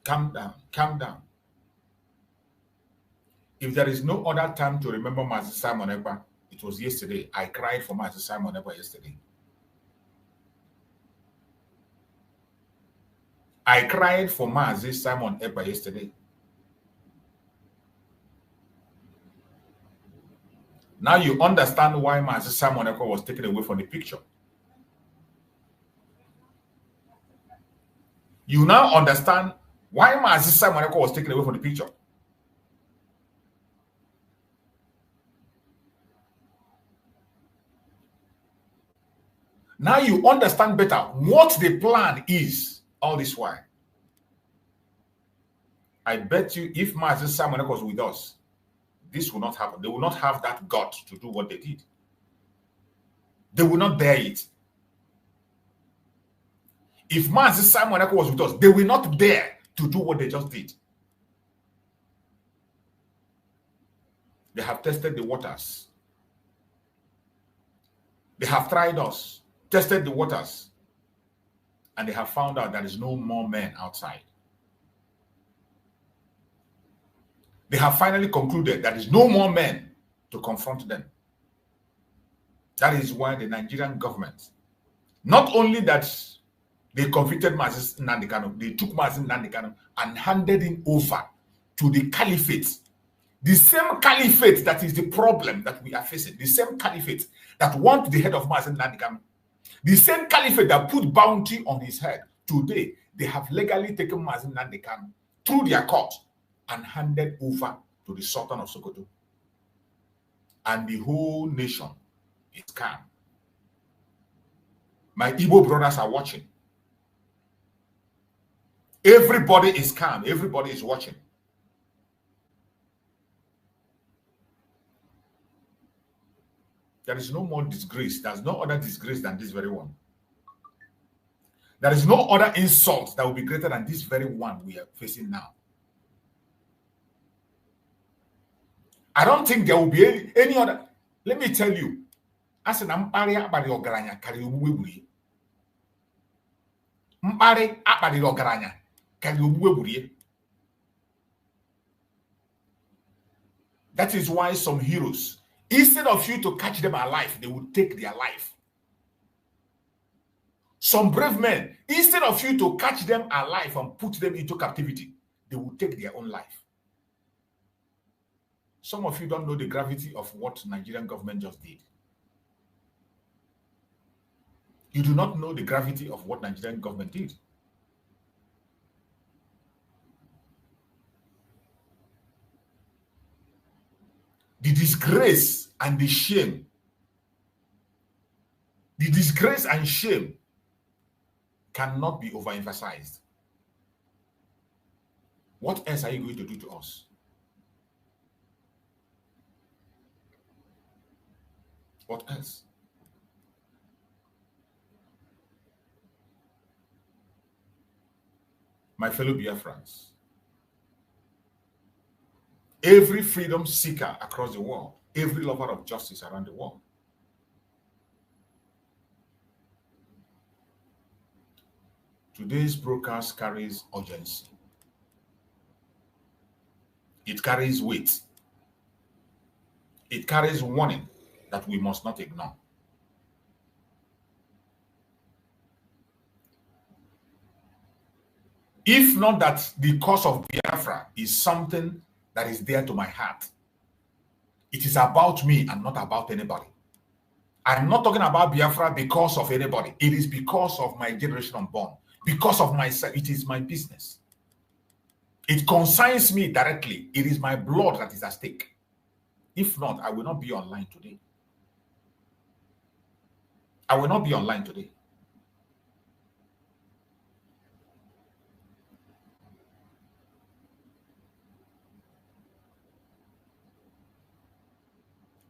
Calm down. Calm down. If there is no other time to remember Mazi Simon Ekpa, it was yesterday. I cried for Mazi Simon Ekpa yesterday. I cried for Mazi Simon Ekpa yesterday. Now you understand why Mazi Simon Ekpa was taken away from the picture. You now understand why Mazi Simon Ekpa was taken away from the picture. Now you understand better what the plan is all this while. I bet you if Mazi Simon Ekpa was with us, this will not happen. They will not have that gut to do what they did. They will not bear it. If Mazi Simon Ekpa was with us, they will not dare to do what they just did. They have tested the waters. They have tried us, tested the waters, and they have found out there is no more men outside. They have finally concluded there is no more men to confront them. That is why the Nigerian government, not only that they convicted Mazi Nnamdi Kanu, they took Mazi Nnamdi Kanu and handed him over to the Caliphate. The same Caliphate that is the problem that we are facing. The same Caliphate that want the head of Mazi Nnamdi Kanu. The same Caliphate that put bounty on his head. Today, they have legally taken Mazi Nnamdi Kanu through their court and handed over to the Sultan of Sokoto. And the whole nation is calm. My Igbo brothers are watching. Everybody is calm. Everybody is watching. There is no more disgrace. There's no other disgrace than this very one. There is no other insult that will be greater than this very one we are facing now. I don't think there will be any other. Let me tell you. As an ampari abadi ogaranya kari obuwe Mpari abadi ogaranya kari obuwe. That is why some heroes, instead of you to catch them alive, they will take their life. Some brave men, instead of you to catch them alive and put them into captivity, they will take their own life. Some of you don't know the gravity of what Nigerian government just did. You do not know the gravity of what Nigerian government did. The disgrace and the shame, the disgrace and shame cannot be overemphasized. What else are you going to do to us? What else? My fellow Biafrans, every freedom seeker across the world, every lover of justice around the world, today's broadcast carries urgency. It carries weight. It carries warning that we must not ignore. If not that the cause of Biafra is something that is dear to my heart, it is about me and not about anybody. I'm not talking about Biafra because of anybody. It is because of my generation unborn, because of myself. It is my business. It concerns me directly. It is my blood that is at stake. If not, I will not be online today. I will not be online today.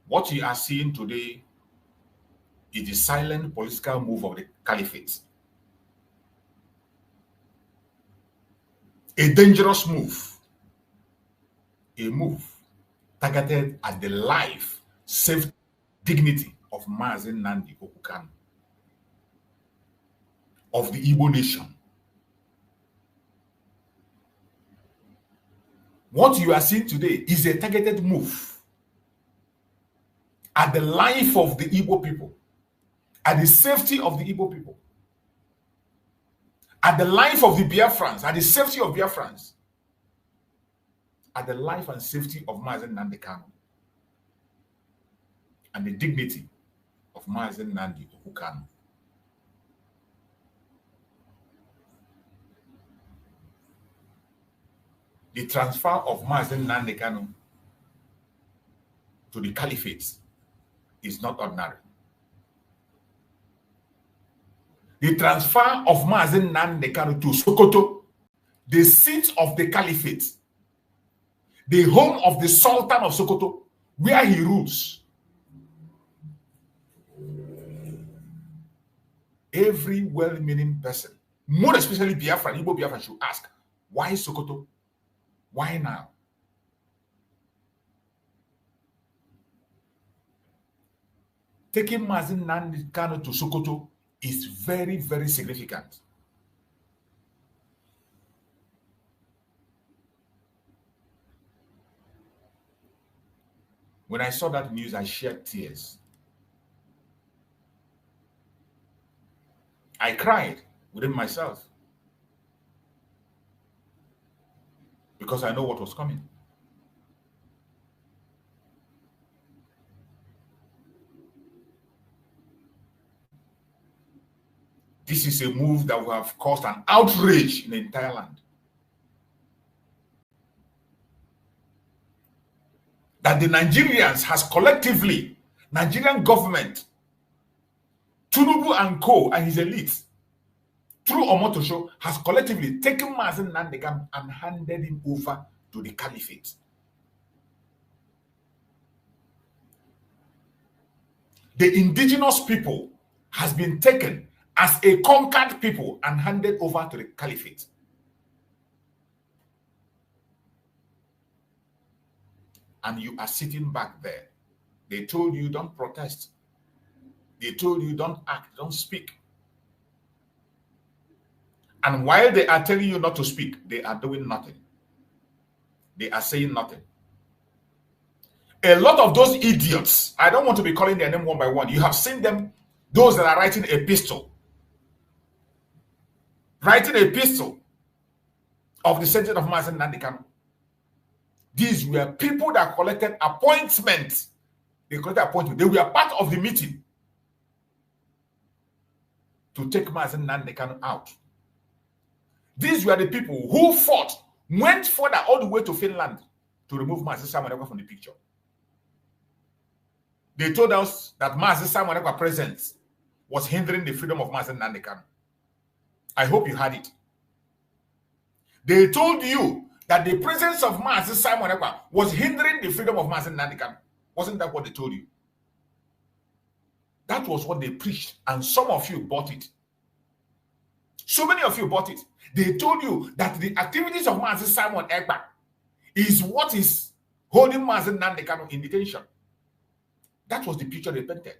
What you are seeing today is the silent political move of the Caliphate. A dangerous move. A move targeted at the life, safety, dignity of Mazi Nnamdi Kanu, of the Igbo nation. What you are seeing today is a targeted move at the life of the Igbo people, at the safety of the Igbo people, at the life of the Biafrans, at the safety of Biafrans, at the life and safety of Mazi Nnamdi Kanu, and the dignity of Mazi Nnamdi Kanu. The transfer of Mazi Nnamdi Kanu to the Caliphate is not ordinary. The transfer of Mazi Nnamdi Kanu to Sokoto, the seat of the Caliphate, the home of the Sultan of Sokoto, where he rules. Every well-meaning person, more especially Biafra, Igbo Biafra, should ask, why Sokoto? Why now? Taking Mazi Nnamdi Kanu to Sokoto is very, very significant. When I saw that news, I shed tears. I cried within myself because I know what was coming. This is a move that will have caused an outrage in the entire land. That the Nigerians has collectively, Nigerian government, Tinubu and co and his elite, through Omotosho, has collectively taken Mazi Nnamdi Kanu and handed him over to the Caliphate. The indigenous people has been taken as a conquered people and handed over to the Caliphate. And you are sitting back there. They told you don't protest. They told you don't act, don't speak. And while they are telling you not to speak, they are doing nothing. They are saying nothing. A lot of those idiots, I don't want to be calling their name one by one. You have seen them, those that are writing a epistle of the sentence of Mazi Nnamdi Kanu. These were people that collected appointments. They collected appointments. They were part of the meeting to take Mazi Nnamdi Kanu out. These were the people who fought, went further all the way to Finland to remove Mazi Nnamdi from the picture. They told us that Mazi Nnamdi's presence was hindering the freedom of Mazi Nnamdi Kanu. I hope you heard it. They told you that the presence of Mazi Nnamdi was hindering the freedom of Mazi Nnamdi Kanu. Wasn't that what they told you? That was what they preached, and some of you bought it. So many of you bought it. They told you that the activities of Mazi Nnamdi is what is holding Mazi Nnamdi Kanu in detention. That was the picture they painted.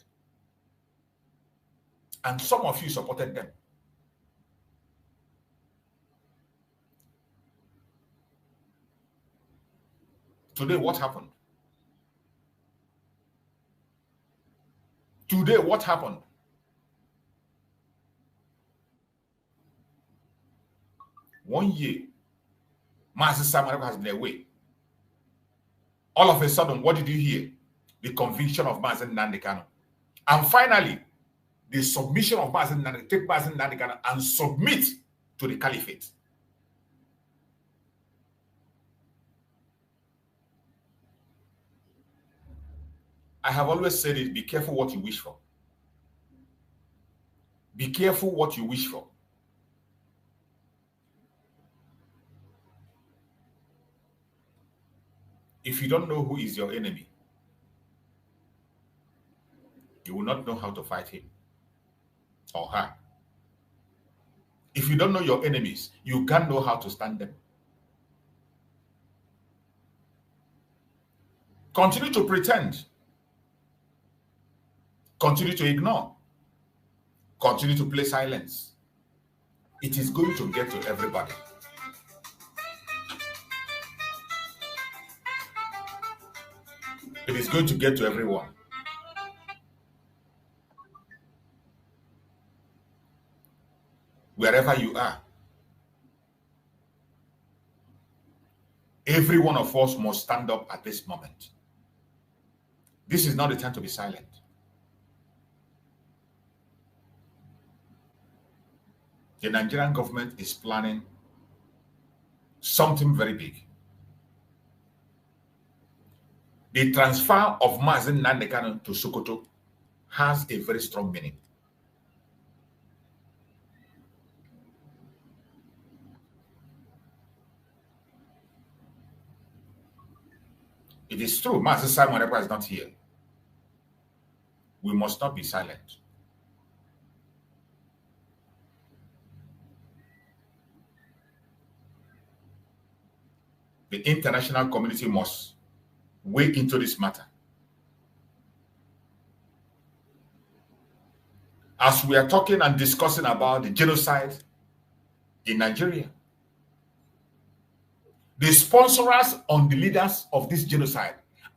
And some of you supported them. Today, what happened? Today, what happened? One year, Mazi Nnamdi has been away. All of a sudden, what did you hear? The conviction of Mazi Nnamdi Kanu. And finally, the submission of Mazi Nnamdi, take Mazi Nnamdi Kanu and submit to the Caliphate. I have always said it, be careful what you wish for. Be careful what you wish for. If you don't know who is your enemy, you will not know how to fight him or her. If you don't know your enemies, you can't know how to stand them. Continue to pretend. Continue to ignore. Continue to play silence. It is going to get to everybody. It is going to get to everyone. Wherever you are, every one of us must stand up at this moment. This is not the time to be silent. The Nigerian government is planning something very big. The transfer of Mazi Nnamdi Kanu to Sokoto has a very strong meaning. It is true, Mazi Simon Ekpa is not here. We must not be silent. The international community must weigh into this matter. As we are talking and discussing about the genocide in Nigeria, the sponsors on the leaders of this genocide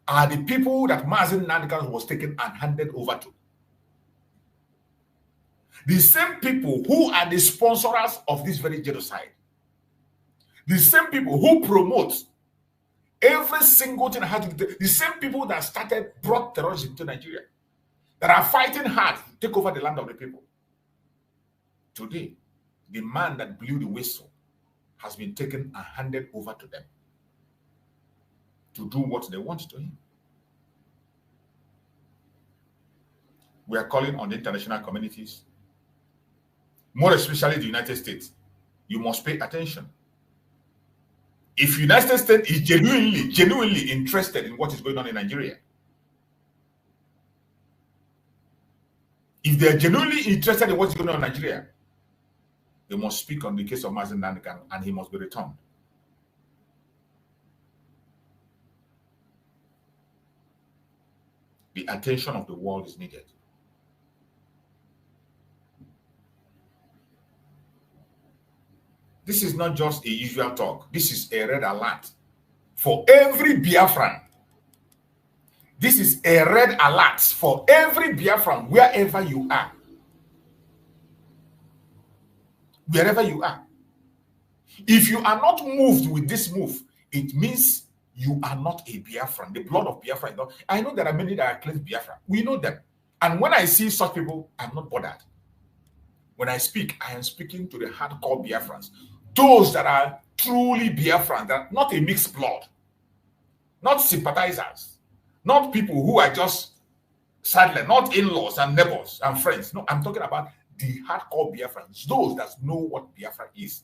are the people that Mazi Nnamdi Kanu was taken and handed over to. The same people who are the sponsors of this very genocide. The same people who promote every single thing that had to do, the same people that brought terrorism to Nigeria, that are fighting hard to take over the land of the people. Today, the man that blew the whistle has been taken and handed over to them to do what they want to him. We are calling on the international communities, more especially the United States. You must pay attention. If the United States is genuinely interested in what is going on in Nigeria, if they are genuinely interested in what is going on in Nigeria, they must speak on the case of Mazi Nnamdi Kanu and he must be returned. The attention of the world is needed. This is not just a usual talk. This is a red alert for every Biafran. This is a red alert for every Biafran, wherever you are. Wherever you are. If you are not moved with this move, it means you are not a Biafran. The blood of Biafra is not. I know there are many that are claimed Biafra. We know them. And when I see such people, I'm not bothered. When I speak, I am speaking to the hardcore Biafrans. Those that are truly Biafrans, that are not a mixed blood. Not sympathizers. Not people who are just sadly, not in-laws and neighbors and friends. No, I'm talking about the hardcore Biafrans. Those that know what Biafra is.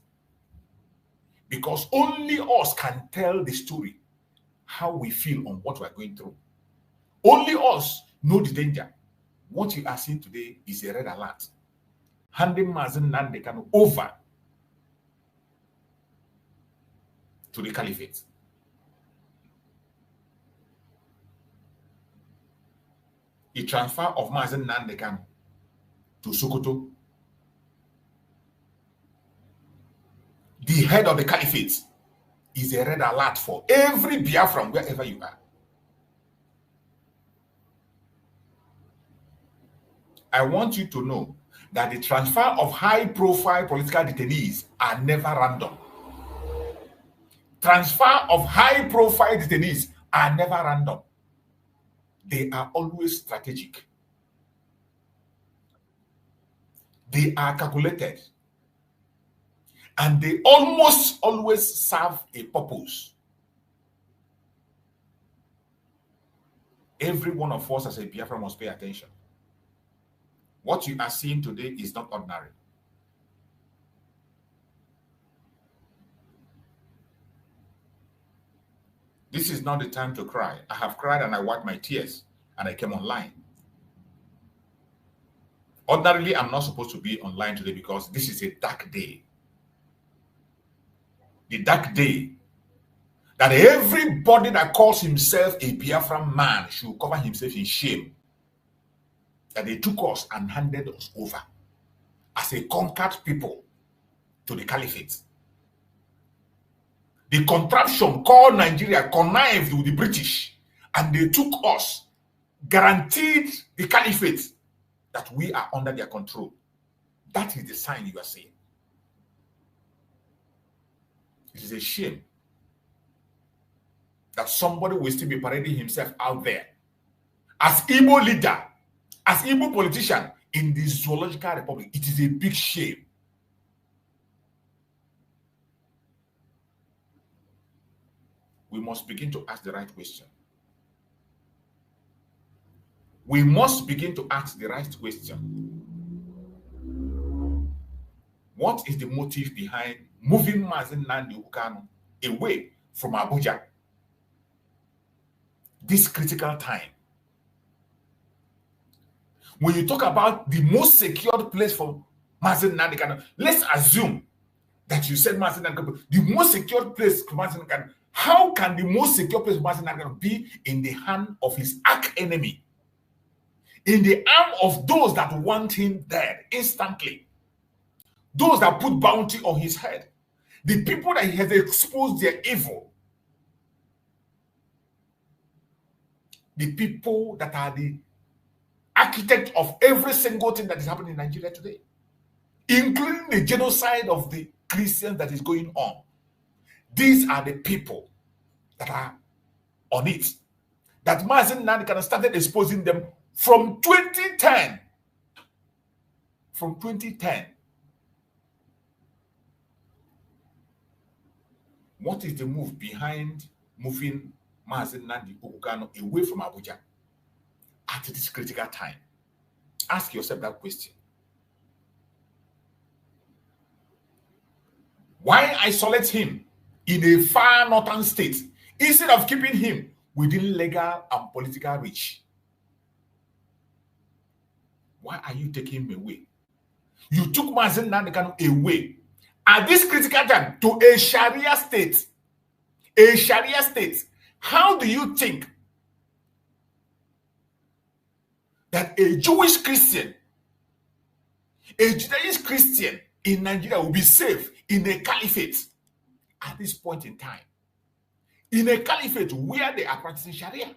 Because only us can tell the story, how we feel on what we are going through. Only us know the danger. What you are seeing today is a red alert. Handing Mazi Nnamdi Kanu over to the Caliphate. The transfer of Mazi Nnamdi Kanu to Sokoto, the head of the Caliphate, is a red alert for every Biafran, wherever you are. I want you to know that the transfer of high-profile political detainees are never random. Transfer of high-profile detainees are never random. They are always strategic. They are calculated. And they almost always serve a purpose. Every one of us as a Biafra must pay attention. What you are seeing today is not ordinary. This is not the time to cry. I have cried and I wiped my tears and I came online. Ordinarily, I'm not supposed to be online today because this is a dark day. The dark day that everybody that calls himself a Biafran man should cover himself in shame. That they took us and handed us over as a conquered people to the Caliphate. The contraption called Nigeria connived with the British and they took us, guaranteed the caliphate that we are under their control. That is the sign you are seeing. It is a shame that somebody will still be parading himself out there as Igbo leader, as Igbo politician in the Zoological Republic. It is a big shame. We must begin to ask the right question. We must begin to ask the right question. What is the motive behind moving Mazi Nnamdi Kanu away from Abuja this critical time? When you talk about the most secured place for Mazi Nnamdi Kanu, let's assume that you said Mazi Nnamdi Kanu, the most secured place for Mazi Nnamdi Kanu. How can the most secure place for Mazi Nnamdi Kanu be in the hand of his arch enemy, in the arm of those that want him dead instantly, those that put bounty on his head, the people that he has exposed their evil, the people that are the architect of every single thing that is happening in Nigeria today, including the genocide of the Christians that is going on. These are the people that are on it. That Mazi Nnamdi Kanu started exposing them from 2010. From 2010. What is the move behind moving Mazi Nnamdi Kanu away from Abuja at this critical time? Ask yourself that question. Why isolate him in a far northern state instead of keeping him within legal and political reach? Why are you taking him away? You took Mazi Nnamdi Kanu away at this critical time to a Sharia state. A Sharia state. How do you think that a Jewish Christian, a Judaist Christian in Nigeria will be safe in a caliphate at this point in time? In a caliphate where they are practicing Sharia.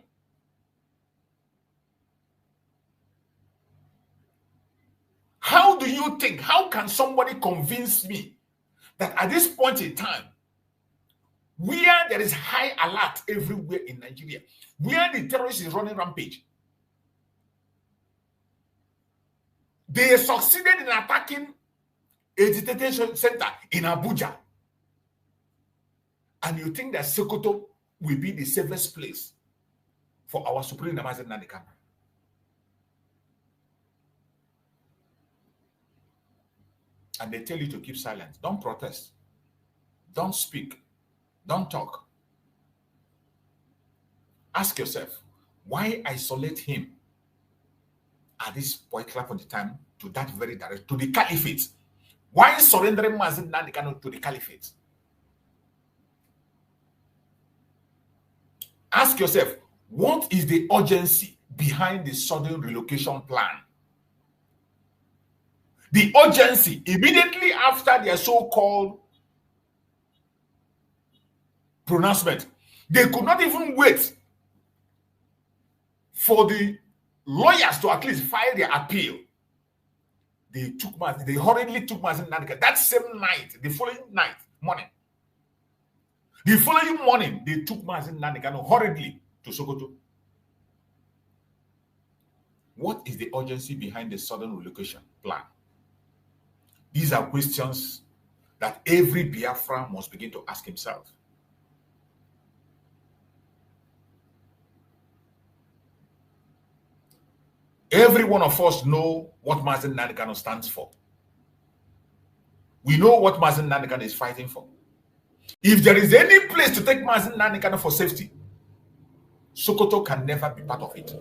How do you think, how can somebody convince me that at this point in time, where there is high alert everywhere in Nigeria, where the terrorists is running rampage, they succeeded in attacking a detention center in Abuja, and you think that Sokoto will be the safest place for our Supreme Mazi Nnamdi Kanu? And they tell you to keep silent. Don't protest. Don't speak. Don't talk. Ask yourself, why isolate him at this particular point in time to that very direct, to the caliphate? Why surrendering Mazi Nnamdi Kanu to the caliphate? Ask yourself, what is the urgency behind the sudden relocation plan? The urgency immediately after their so-called pronouncement. They could not even wait for the lawyers to at least file their appeal. They hurriedly took Mazi Nnamdi Kanu that same night, the following night, morning. The following morning, they took Mazi Nnamdi Kanu hurriedly to Sokoto. What is the urgency behind the sudden relocation plan? These are questions that every Biafra must begin to ask himself. Every one of us know what Mazi Nnamdi Kanu stands for. We know what Mazi Nnamdi Kanu is fighting for. If there is any place to take Mazi Nnamdi Kanu for safety, Sokoto can never be part of it.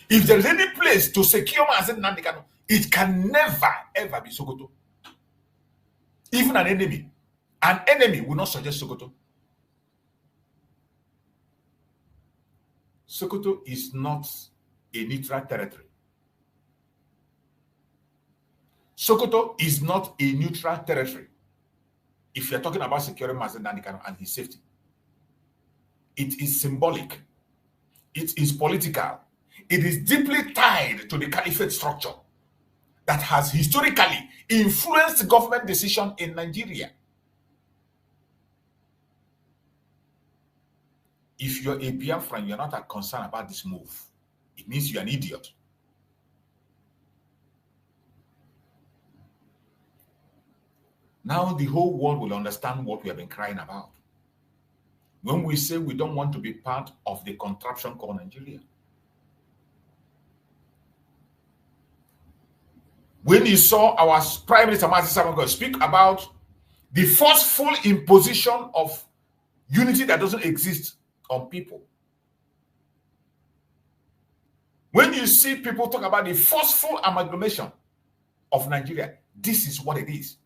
If there is any place to secure Mazi Nnamdi Kanu, it can never, ever be Sokoto. Even an enemy will not suggest Sokoto. Sokoto is not a neutral territory. Sokoto is not a neutral territory. If you're talking about securing Mazi Nnamdi Kanu and his safety, It is symbolic. It is political. It is deeply tied to the Caliphate structure that has historically influenced government decision in Nigeria. If you're a Biafran, you're not concerned about this move. It means you're an idiot. Now the whole world will understand what we have been crying about. When we say we don't want to be part of the contraption called Nigeria. When you saw our Prime Minister Mazi Nnamdi Kanu speak about the forceful imposition of unity that doesn't exist on people. When you see people talk about the forceful amalgamation of Nigeria, this is what it is.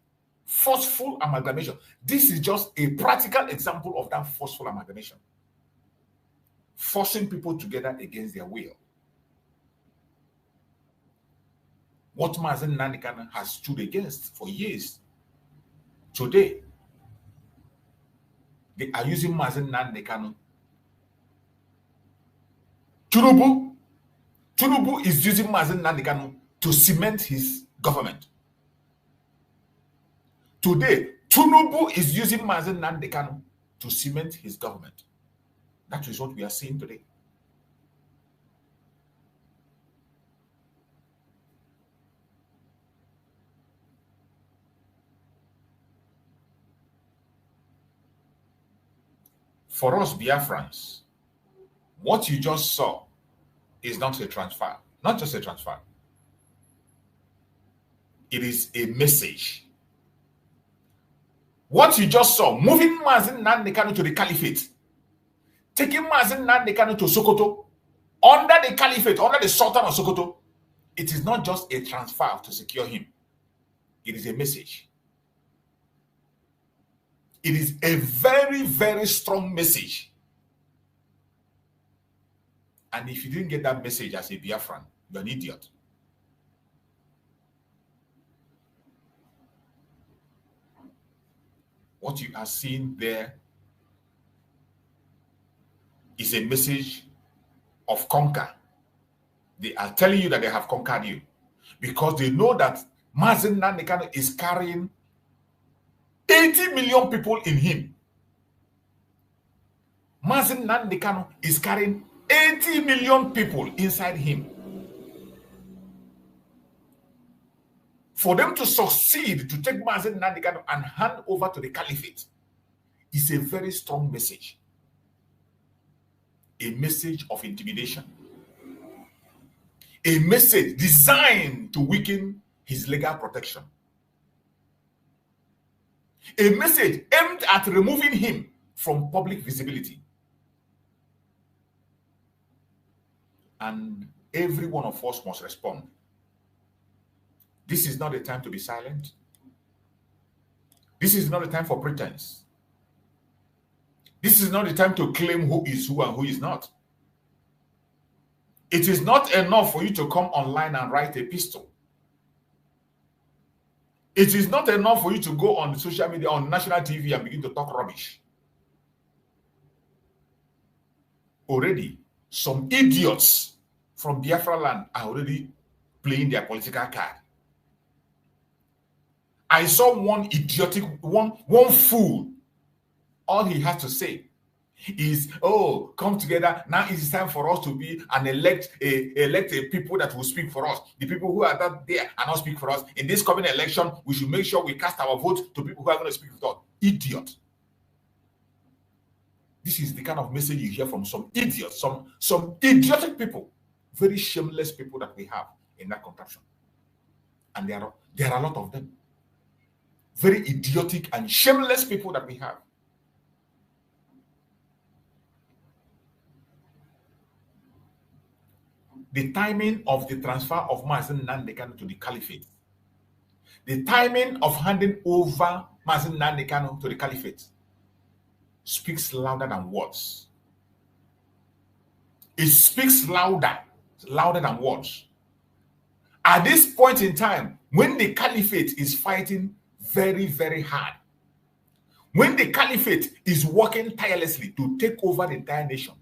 Forceful amalgamation. This is just a practical example of that forceful amalgamation. Forcing people together against their will. What Mazi Nnamdi Kanu has stood against for years. Today, they are using Mazi Nnamdi Kanu. Tinubu is using Mazi Nnamdi Kanu to cement his government. Today, Tinubu is using Mazi Nnamdi Kanu to cement his government. That is what we are seeing today. For us Biafrans, what you just saw is not a transfer, not just a transfer. It is a message. What you just saw, moving Mazi Nnamdi Kanu to the Caliphate, taking Mazi Nnamdi Kanu to Sokoto, under the Caliphate, under the Sultan of Sokoto, it is not just a transfer to secure him. It is a message. It is a very, very strong message. And if you didn't get that message as a Biafran, you're an idiot. What you are seeing there is a message of conquer. They are telling you that they have conquered you because they know that Mazi Nnamdi Kanu is carrying 80 million people in him. Mazi Nnamdi Kanu is carrying 80 million people inside him. For them to succeed to take Mazi Nnamdi Kanu and hand over to the Caliphate is a very strong message. A message of intimidation. A message designed to weaken his legal protection. A message aimed at removing him from public visibility. And every one of us must respond. This is not a time to be silent. This is not a time for pretense. This is not a time to claim who is who and who is not. It is not enough for you to come online and write a epistle. It is not enough for you to go on social media, on national TV and begin to talk rubbish. Already, some idiots from Biafra land are already playing their political card. I saw one idiotic, one fool. All he has to say is, oh, come together. Now it is time for us to be and elect a people that will speak for us. The people who are not there and not speak for us. In this coming election, we should make sure we cast our vote to people who are going to speak for us. Idiot. This is the kind of message you hear from some idiots, some idiotic people, very shameless people that we have in that contraption. And there are a lot of them. Very idiotic and shameless people that we have. The timing of the transfer of Mazi Nnamdi Kanu to the Caliphate, the timing of handing over Mazi Nnamdi Kanu to the Caliphate speaks louder than words. It speaks louder than words. At this point in time, when the Caliphate is fighting very, very hard, when the Caliphate is working tirelessly to take over the entire nation.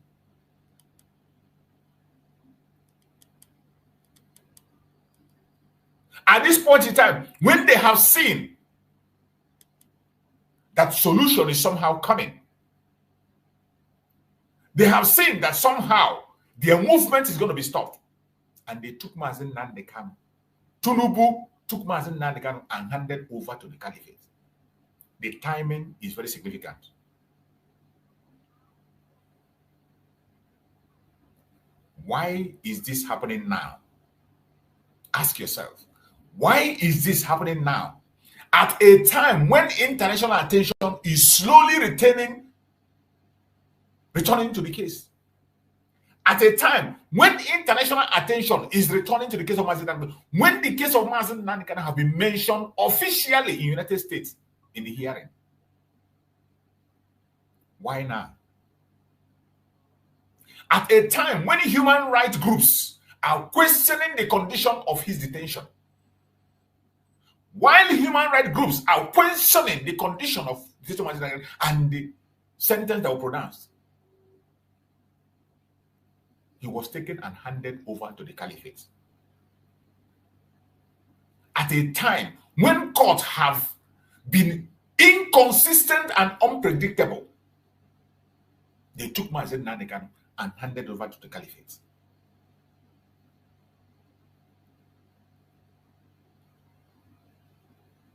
At this point in time, when they have seen that solution is somehow coming, they have seen that somehow their movement is going to be stopped, and they took Mazi Nnamdi Kanu. Tinubu took Mazi Nnamdi Kanu and handed over to the Caliphate. The timing is very significant. Why is this happening now? Ask yourself, why is this happening now? At a time when international attention is slowly returning to the case. At a time when international attention is returning to the case of Mazi Nnamdi, when the case of Mazi Nnamdi Kanu have been mentioned officially in the United States in the hearing. Why now? At a time when human rights groups are questioning the condition of his detention. While human rights groups are questioning the condition of Mazi Nnamdi Kanu and the sentence that was pronounced, he was taken and handed over to the Caliphate. At a time when courts have been inconsistent and unpredictable, they took Mazi Nnamdi Kanu and handed over to the Caliphate.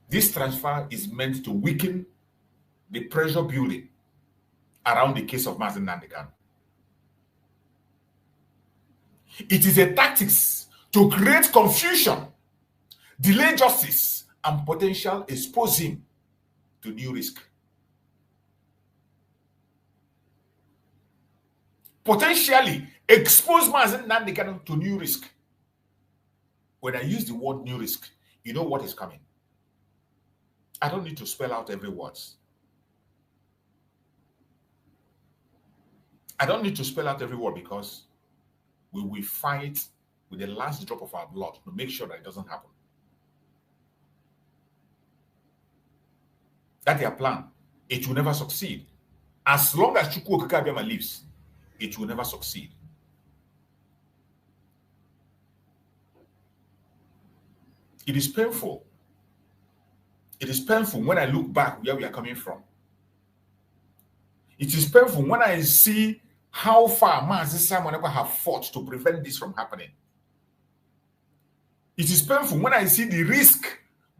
This transfer is meant to weaken the pressure building around the case of Mazi Nnamdi Kanu. It is a tactic to create confusion, delay justice, and potential expose him to new risk. Potentially expose Mazi Nnamdi Kanu to new risk. When I use the word new risk, you know what is coming. I don't need to spell out every word. I don't need to spell out every word because we will fight with the last drop of our blood to make sure that it doesn't happen. That's their plan. It will never succeed. As long as Chukwu Okike Abiama lives, it will never succeed. It is painful. It is painful when I look back where we are coming from. It is painful when I see how far Mazi Simon Ekpa have fought to prevent this from happening. It is painful when I see the risk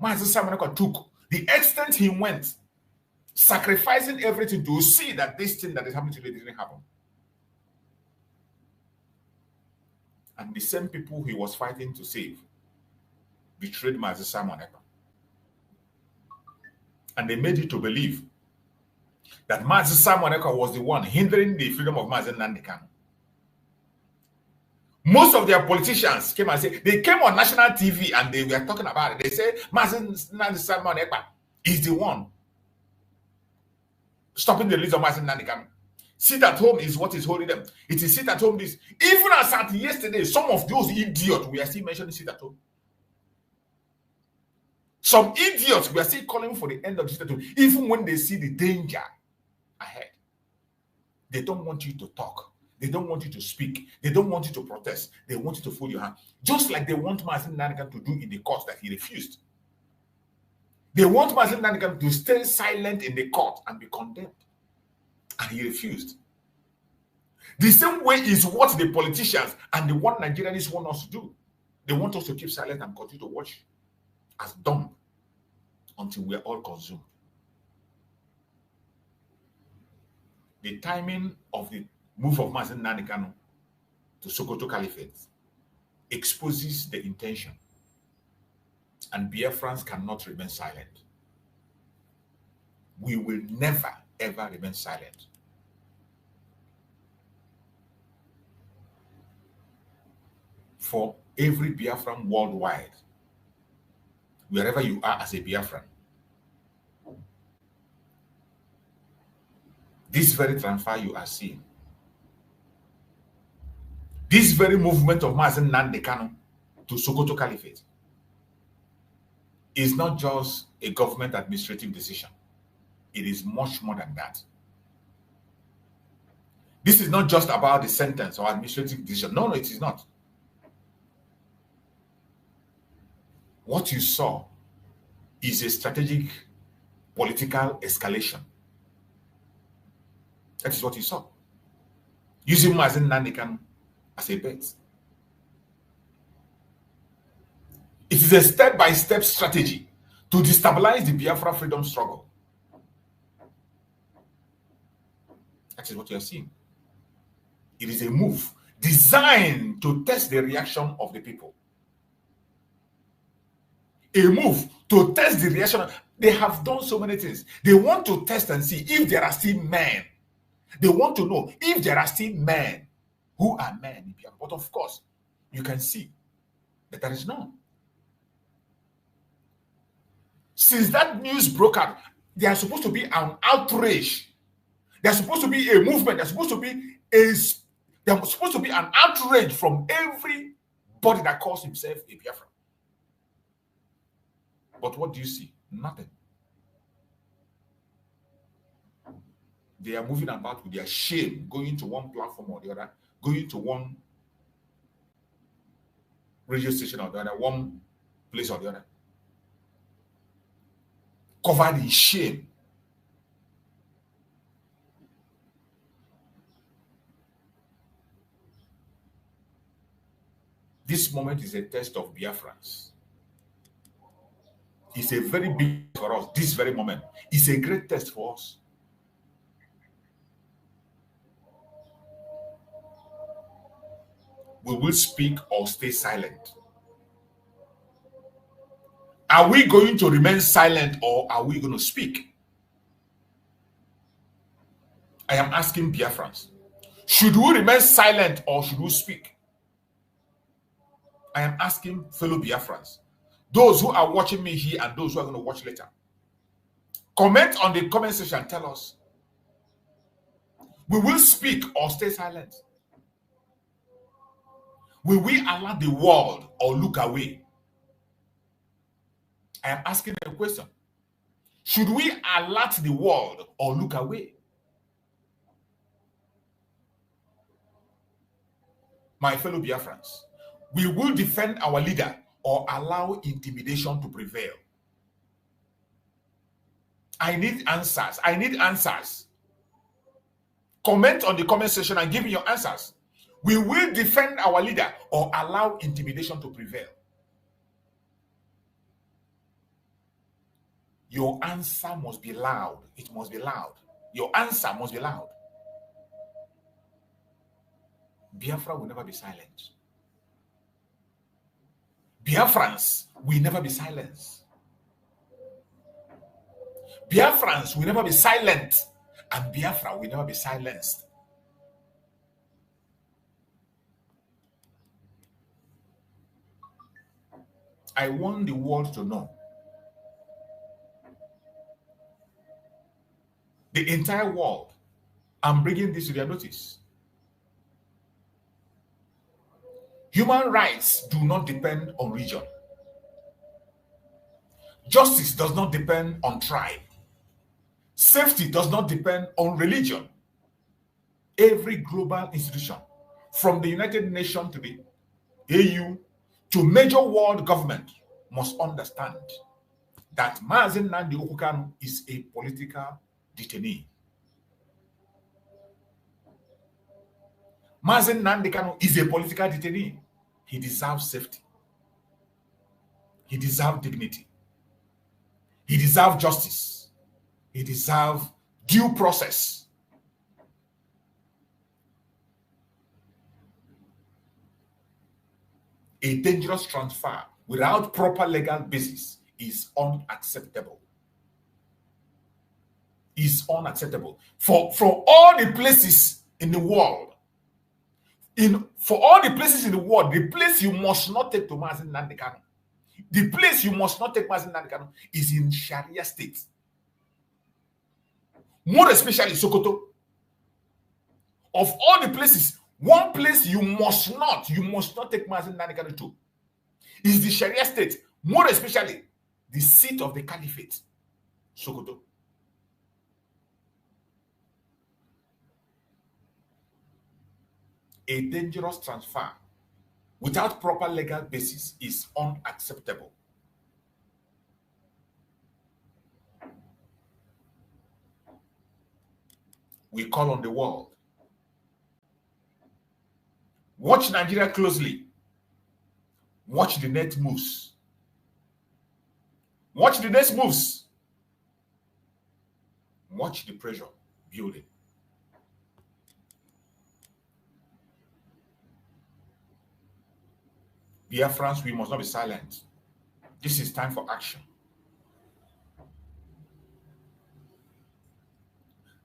Mazi Simon Ekpa took, the extent he went, sacrificing everything to see that this thing that is happening today didn't happen. And the same people he was fighting to save betrayed Mazi Simon Ekpa. And they made you to believe that Mazi Simon Ekpa was the one hindering the freedom of Mazi Nnamdi Kanu. Most of their politicians came and said, they came on national TV and they were talking about it. They say Mazi Simon Ekpa is the one stopping the release of Mazi Nnamdi Kanu. Sit at home is what is holding them. It is sit at home this. Even as at yesterday, some of those idiots we are still mentioning sit at home. Some idiots we are still calling for the end of the sit at home, even when they see the danger ahead. They don't want you to talk. They don't want you to speak. They don't want you to protest. They want you to fold your hand. Just like they want Mazi Nnamdi Kanu to do in the court that he refused. They want Mazi Nnamdi Kanu to stay silent in the court and be condemned. And he refused. The same way is what the politicians and the one Nigerians want us to do. They want us to keep silent and continue to watch as dumb until we are all consumed. The timing of the move of Mazi Nnamdi Kanu to Sokoto Caliphate exposes the intention, and Biafrans cannot remain silent. We will never, ever remain silent. For every Biafran worldwide, wherever you are as a Biafran, this very transfer you are seeing, this very movement of Mazi Nnamdi Kanu to Sokoto Caliphate is not just a government administrative decision. It is much more than that. This is not just about the sentence or administrative decision. No, it is not. What you saw is a strategic political escalation. That is what you saw. Using Mazi Nnamdi Kanu as a bait. It is a step-by-step strategy to destabilize the Biafra freedom struggle. That is what you are seeing. It is a move designed to test the reaction of the people. A move to test the reaction. They have done so many things. They want to test and see if there are still men. They want to know if there are still men who are men. But of course, you can see that there is none. Since that news broke out, there is supposed to be an outrage. There's supposed to be a movement. There's supposed to be an outrage from everybody that calls himself a Biafran. But what do you see? Nothing. They are moving about with their shame, going to one platform or the other, going to one radio station or the other, one place or the other, covered in shame. This moment is a test of Biafrans. It's a very big for us. This very moment is a great test for us. We will speak or stay silent. Are we going to remain silent or are we going to speak? I am asking Biafrans. Should we remain silent or should we speak? I am asking fellow Biafrans. Those who are watching me here and those who are going to watch later. Comment on the comment section and tell us. We will speak or stay silent. Will we allow the world or look away? I am asking a question. Should we alert the world or look away? My fellow Biafrans, we will defend our leader or allow intimidation to prevail. I need answers. I need answers. Comment on the comment section and give me your answers. We will defend our leader or allow intimidation to prevail. Your answer must be loud. It must be loud. Your answer must be loud. Biafra will never be silent. Biafrans will never be silenced. Biafrans will never be silent. And Biafra will never be silenced. I want the world to know. The entire world. I'm bringing this to their notice. Human rights do not depend on region. Justice does not depend on tribe. Safety does not depend on religion. Every global institution, from the United Nations to the AU to major world government, must understand that Mazi Nnamdi Kanu is a political detainee. Mazi Nnamdi Kanu is a political detainee. He deserves safety. He deserves dignity. He deserves justice. He deserves due process. A dangerous transfer without proper legal basis is unacceptable. Is unacceptable. From all the places in the world, for all the places in the world, the place you must not take to Mazi Nnamdi Kanu, the place you must not take Mazi Nnamdi Kanu is in Sharia state. More especially Sokoto. Of all the places, one place you must not take Mazi Nnamdi Kanu to is the Sharia state. More especially the seat of the Caliphate, Sokoto. a dangerous transfer without proper legal basis is unacceptable. We call on the world. Watch Nigeria closely. Watch the next moves. Watch the next moves. Watch the pressure building. Biafrans, we must not be silent. This is time for action.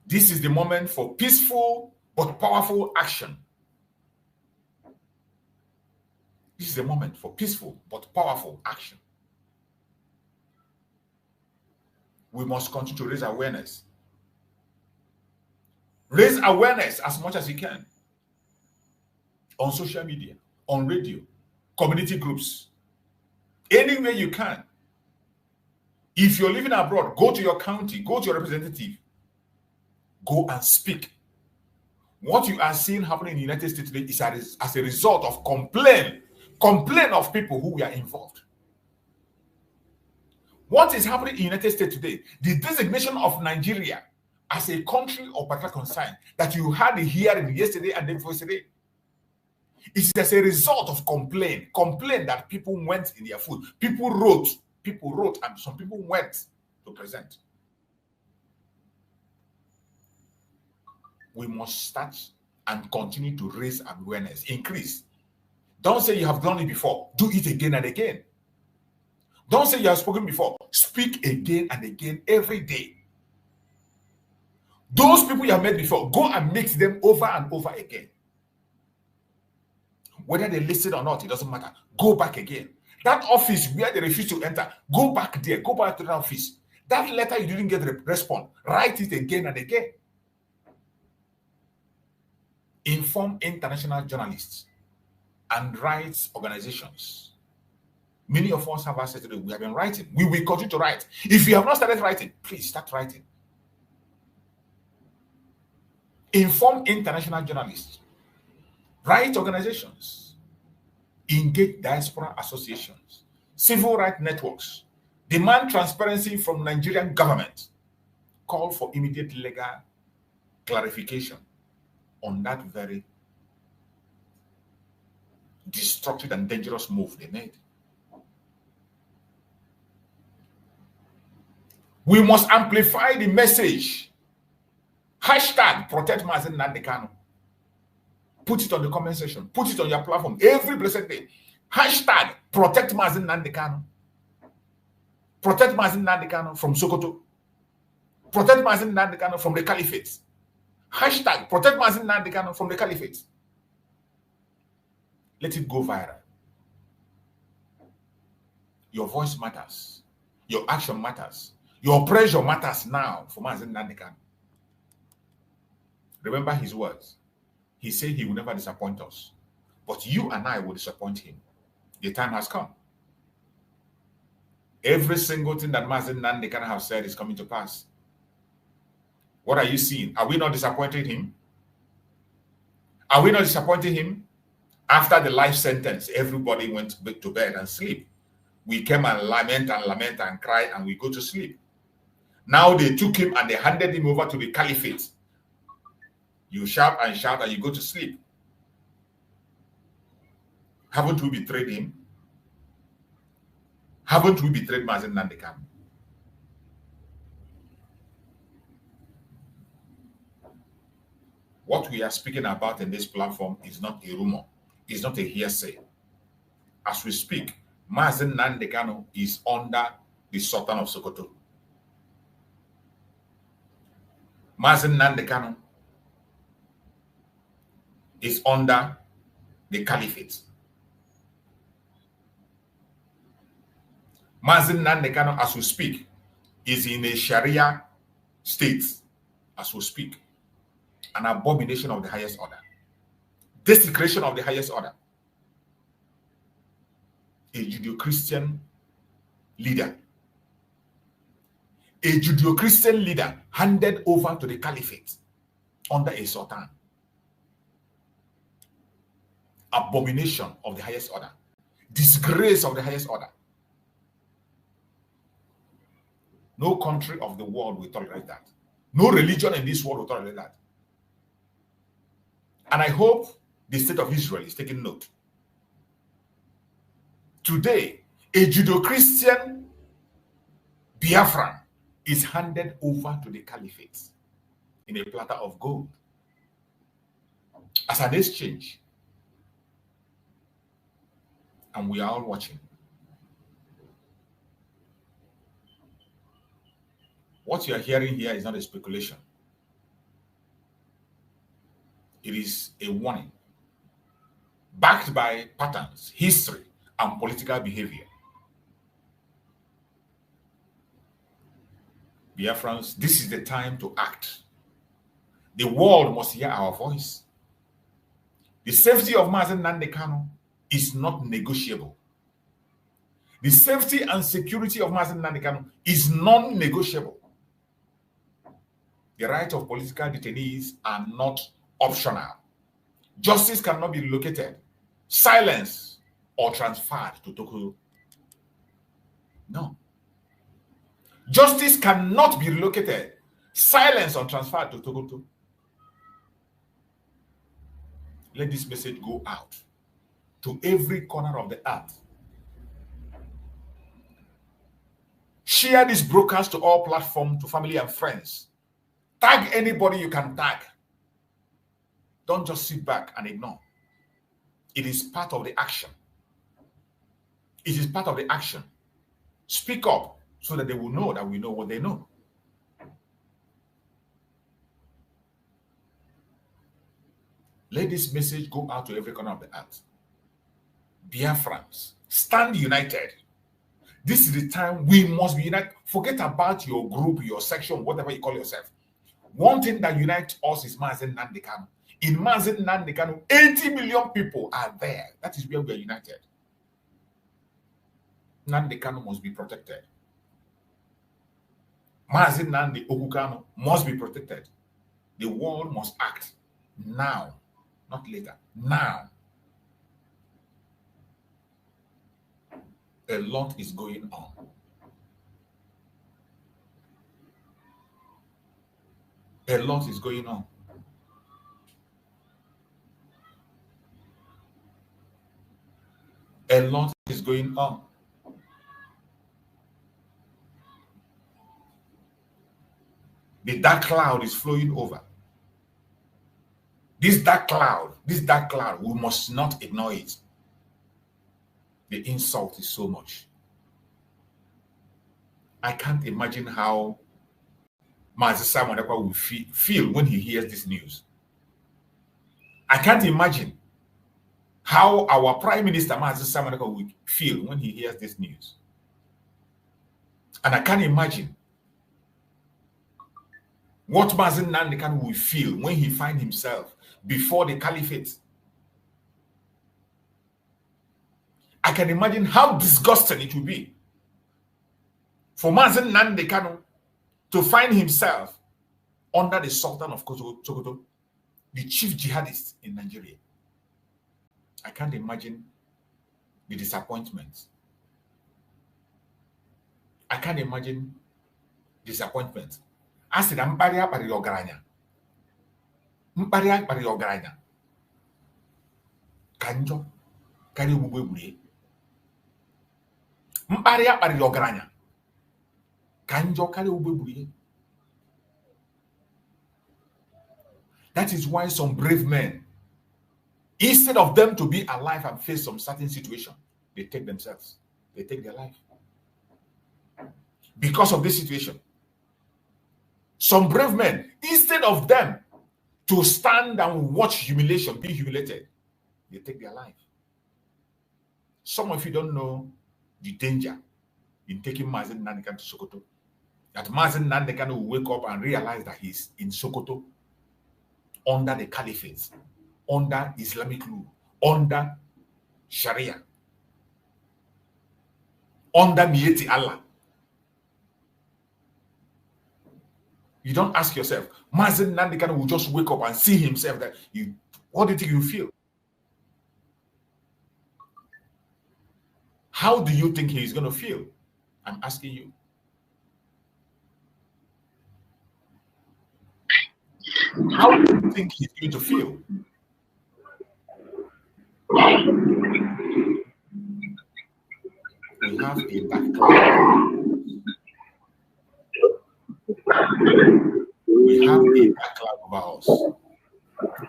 This is the moment for peaceful but powerful action. This is the moment for peaceful but powerful action. We must continue to raise awareness. Raise awareness as much as you can. On social media, on radio, community groups, anywhere you can. If you're living abroad, go to your county, go to your representative, go and speak. What you are seeing happening in the United States today is as a result of complaint of people who were involved. What is happening in the United States today, the designation of Nigeria as a country of particular concern that you had a hearing yesterday and then before yesterday, it's as a result of complaint that people went in their food. People wrote, and some people went to present. We must start and continue to raise awareness, increase. Don't say you have done it before. Do it again and again. Don't say you have spoken before. Speak again and again every day. Those people you have met before, go and meet them over and over again. Whether they listen or not, it doesn't matter. Go back again. That office where they refuse to enter, go back there. Go back to that office. That letter you didn't get a response, write it again and again. Inform international journalists and rights organizations. Many of us have access to it. We have been writing. We will continue to write. If you have not started writing, please start writing. Inform international journalists, rights organizations, engage diaspora associations, civil rights networks, demand transparency from Nigerian government, call for immediate legal clarification on that very destructive and dangerous move they made. We must amplify the message. Hashtag protect Mazi Nnamdi Kanu. Put it on the comment section. Put it on your platform every blessed day. Hashtag protect Mazi Nnamdi Kanu. Protect Mazi Nnamdi Kanu from Sokoto. Protect Mazi Nnamdi Kanu from the Caliphate. Hashtag protect Mazi Nnamdi Kanu from the Caliphate. Let it go viral. Your voice matters. Your action matters. Your pressure matters now for Mazi Nnamdi Kanu. Remember his words. He said he will never disappoint us. But you and I will disappoint him. The time has come. Every single thing that Mazi Nnamdi Kanu have said is coming to pass. What are you seeing? Are we not disappointing him? Are we not disappointing him? After the life sentence, everybody went to bed and sleep. We came and lament and cry and we go to sleep. Now they took him and they handed him over to the Caliphate. You shout and you go to sleep. Haven't we betrayed him? Haven't we betrayed Mazi Nnamdi Kanu? What we are speaking about in this platform is not a rumor. It's not a hearsay. As we speak, Mazi Nnamdi Kanu is under the Sultan of Sokoto. Mazi Nnamdi Kanu is under the Caliphate. Mazi Nnamdi Kanu, as we speak, is in a Sharia state, as we speak. An abomination of the highest order. Desecration of the highest order. A Judeo-Christian leader. A Judeo-Christian leader handed over to the Caliphate under a Sultan. abomination of the highest order, disgrace of the highest order. No country of the world will tolerate that. No religion in this world will tolerate that. And I hope the state of Israel is taking note. Today, a Judeo-Christian Biafran is handed over to the Caliphate in a platter of gold as an exchange. And we are all watching. What you are hearing here is not a speculation. It is a warning, backed by patterns, history, and political behavior. Biafrans, this is the time to act. The world must hear our voice. The safety of Mazi Nnamdi Kanu is not negotiable. The safety and security of Mazi Nnamdi Kanu is non-negotiable. The rights of political detainees are not optional. Justice cannot be relocated, silenced, or transferred to Sokoto. No. Justice cannot be relocated, silenced, or transferred to Sokoto. Let this message go out to every corner of the earth. Share this broadcast to all platforms, to family and friends. Tag anybody you can tag. Don't just sit back and ignore. It is part of the action. It is part of the action. Speak up so that they will know that we know what they know. Let this message go out to every corner of the earth. Biafrans, stand united. This is the time we must be united. Forget about your group, your section, whatever you call yourself. One thing that unites us is Mazi Nnamdi Kanu. In Mazi Nnamdi Kanu, 80 million people are there. That is where we are united. Nnamdi Kanu must be protected. Mazi Nnamdi Kanu must be protected. The world must act now, not later. Now. A lot is going on. A lot is going on. A lot is going on. The dark cloud is flowing over. This dark cloud, we must not ignore it. The insult is so much. I can't imagine how Mazi Nnamdi Kanu will feel when he hears this news. I can't imagine how our Prime Minister Mazi Nnamdi Kanu will feel when he hears this news. And I can't imagine what Mazi Nnamdi Kanu will feel when he finds himself before the Caliphate. I can imagine how disgusting it will be for Mazi Nnamdi Kanu to find himself under the Sultan of Sokoto, the chief jihadist in Nigeria. I can't imagine the disappointment. I can't imagine disappointment. I said, Mparia pari ogaranya. Mparia pari ogaranya. Kanjo kari ubwe. Mparia pari ogaranya. Kanjo kari ubwe. That is why some brave men, instead of them to be alive and face some certain situation, they take themselves. They take their life. Because of this situation. Some brave men, instead of them to stand and watch humiliation, be humiliated, they take their life. Some of you don't know the danger in taking Mazi Nnamdi Kanu to Sokoto. That Mazi Nnamdi Kanu will wake up and realize that he's in Sokoto under the Caliphate, under Islamic rule, under Sharia, under Mieti Allah. You don't ask yourself, Mazi Nnamdi Kanu will just wake up and see himself that what do you think you feel? how do you think he's going to feel? I'm asking you. How do you think he's going to feel? We have a backlog. We have a backlog over us,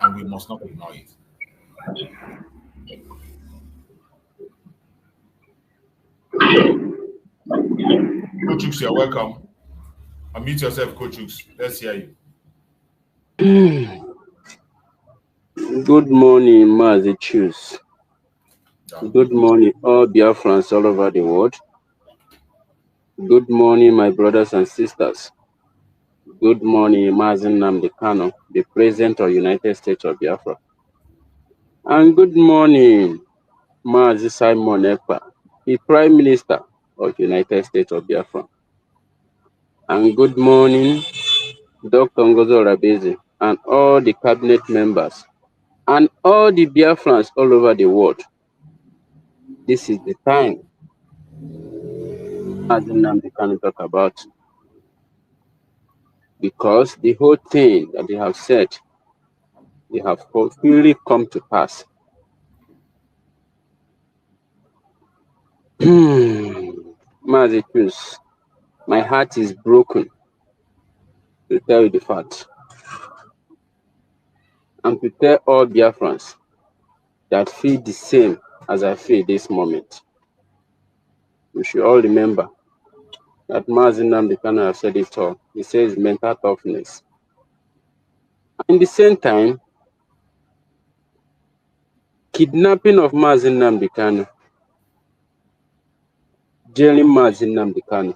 and we must not ignore it. Coach Hughes, you're welcome. Unmute yourself, Coach Hughes. Let's hear you. Good morning, Mazi Choose. Good morning, all Biafrans all over the world. Good morning, my brothers and sisters. Good morning, Mazi Nnamdi Kanu, the President of the United States of Biafra. And good morning, Mazi Simon Ekpa, the Prime Minister of the United States of Biafra. And good morning, Dr. Ngozo Rabezi, and all the cabinet members, and all the Biafrans all over the world. This is the time Mazi Nnamdi Kanu talk about, because the whole thing that they have said, they have fully come to pass. Mazi Choose, my heart is broken to tell you the fact, and to tell all Biafrans that feel the same as I feel this moment. We should all remember that Mazi Nnamdi Kanu has said it all. He says mental toughness. And at the same time, kidnapping of Mazi Nnamdi Kanu, jailing Mazi Nnamdi Kanu,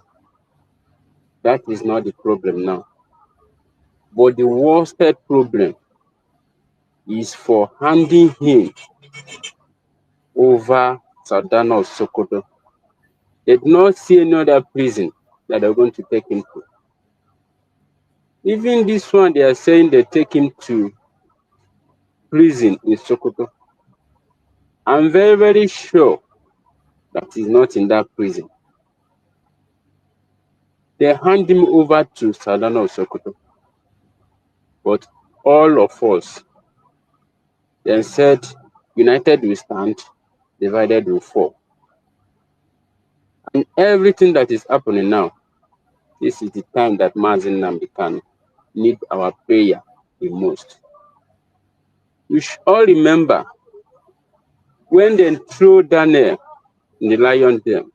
that is not the problem now. But the worst problem is for handing him over Sultan of Sokoto. They do not see any other prison that they're going to take him to. Even this one, they are saying they take him to prison in Sokoto. I'm very, very sure that he's not in that prison. They hand him over to Sultan of Sokoto. But all of us then said, united we stand, divided we fall. And everything that is happening now, this is the time that Mazi Nnamdi Kanu need our prayer the most. We should all remember when they threw Daniel in the lion den,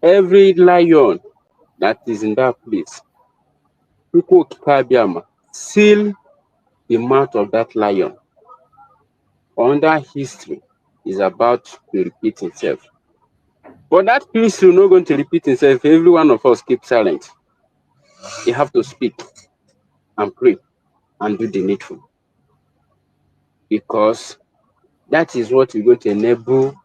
every lion that is in that place, seal the mouth of that lion. Under history is about to repeat itself. But that history is not going to repeat itself if every one of us keep silent. You have to speak and pray and do the needful. Because that is what is going to enable